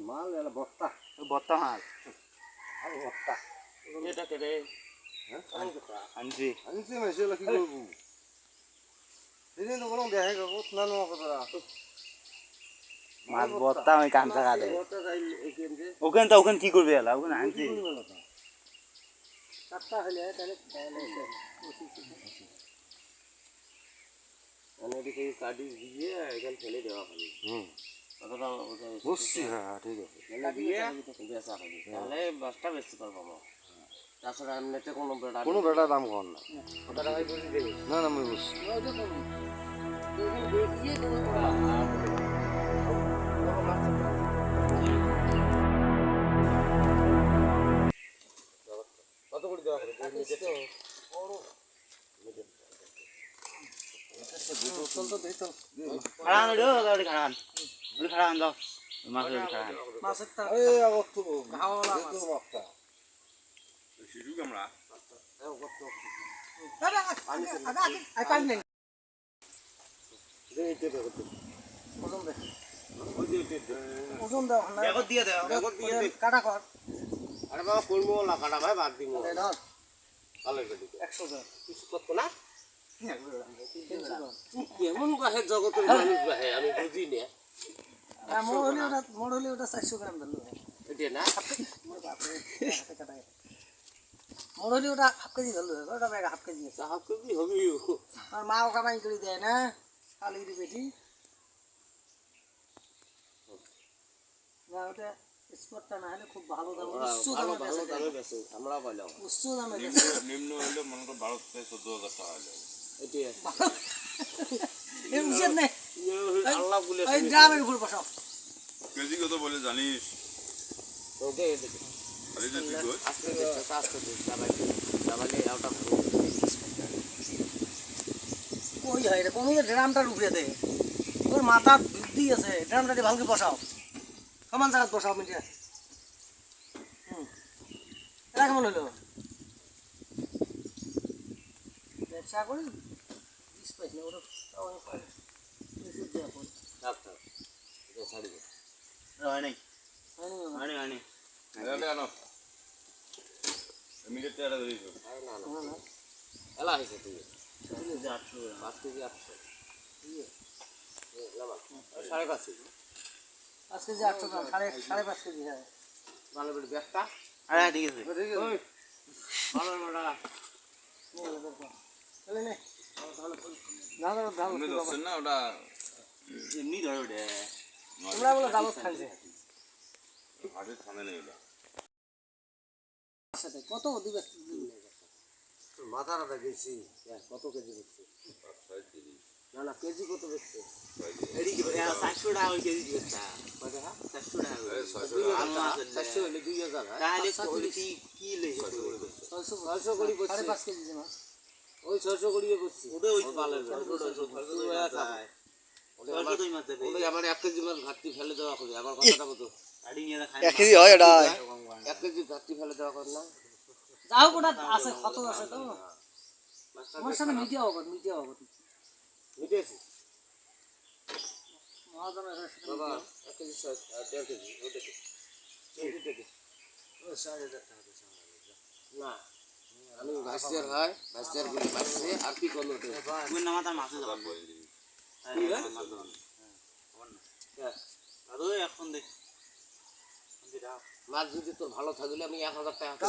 মাল এলা বস্তা বত্তা মাল আর বস্তা এটা কেটে আনছি আনছি মাইছে কি করব দিনে তো কোনো দেখাই কত না নো কথা মাছ বত্তা আমি কাঁচা কাটে বস্তা যাই এখান যে ওখানে কি করবে এলা ওখানে আনছি কাটটা হলে তাহলে মানে এদিকে কাটি দিয়ে এখানে ফেলে দেওয়া হবে কথাটা বুঝছি হ্যাঁ ঠিক আছে ফেলে দিয়ে বেচা হবে তাহলে বাসটা বেচতে পারবো আমরা তাছাড়া এমনিতে কোনো বেড়া দাম কম না কথাটা ভাই বুঝি দেবে না না আমি বুঝছি কত করে দেওয়া হবে খাড়ান রে গাড়ি খাড়ান দাও মাছের খাড়ান মাছের তা এই অবস্থ ঘাওলা মাছ বক্তা শিশু কামড়া এই অবস্থ দাদা আই পানি নেই এইতে দেখো ওজন দে ওজন দাও না দেখো দিয়ে দাও দেখো দিয়ে কাটা কর আরে বাবা কইমো না কাটা ভাই বাদ দিমু এই ধর ভালো করে 100 টাকা কিছু কত না কেমন গাহে জগতের মানুষ গাহে আমি বুঝি না মোড় হলে ওটা 400 গ্রাম দিল এটা না মোড় হলে ওটা হাফ কেজি দিল ওটা ব্যাগ হাফ কেজি আছে হাফ কেজি হবে আর মাও কামাই করে দেয় না খালি দি বেটি না ওটা স্পটটা না হলে খুব ভালো দাম উচ্চ দামে বেচে আমরা বললাম উচ্চ দামে নিম্ন হলে মনে কর 12 থেকে 14000 টাকা হলো এটি এই উচিত নেই আল্লাহ বলে এই গ্রামের উপর বসাও কেজি কত বলে জানিস ওকে এদিকে আরে যে তুই কই আজকে দাবালে আউট অফ কই হয় রে কোন ড্রামটার উপরে দে ওর মাথা বুদ্ধি আছে ড্রামটাকে ভালো করে বসাও সমান জায়গা বসাও মিটিয়া এটা কেমন হলো ব্যবসা করি 20 পয়সা ওটা অনেক পয়সা দেওয়া পড়ে আচ্ছা এটা ছাড়ি দে হয় নাই এটা আনো ইমিডিয়েটলি এটা ধরে দিও না না এলা হইছে তুই 800 5 কেজি 800 ঠিক আছে লাবা 5.5 কেজি 5 কেজি 800 গ্রাম 5.5 কেজি হ্যাঁ ভালো করে ব্যাগটা আরে ঠিক আছে ওই ভালো বড়া চলে নে ভালো ভালো তুমি দছেন না ওটা এমনি ধরো রে তোমরা বলে দামত খাইছে হাতে থামে নেই এটা সাথে কত দিবে মাথাটা গেছি কত কেজি বেচছে 6 কেজি না না কেজি কত বেচছে এদিকে 400 টাকা ওই কেজি দিচ্ছা কত হ্যাঁ 400 টাকা এই 400 হলে 2000 তাহলে কইলে কি লইছে 600 করি বেচছে 5.5 কেজি মাছ ওই 600 করি বেচছে ওটা ওই ভালো ওটা আমার 1 কেজি মাছ ঘাটতি ফেলে দেওয়া হবে আমার কথাটা বলো গাড়ি নিয়ে খাই 1 কেজি হয় এটা 1 কেজি ঘাটতি ফেলে দেওয়া কর না যাও কোটা আছে কত আছে তো আমার সামনে মিডিয়া হবে মিডিয়েছে মহাজনের বাবা 1 কেজি 1.5 কেজি ওটা কি ও 4000 টাকা না আমি ভাইস্টার হয় ভাইস্টার বলে ভাইস্টার আর কি করলো তো কোন নামাতা মাছে যাব আরে এখন দেখ মাছ যদি তোর ভালো থাকলে আমি 1000 টাকা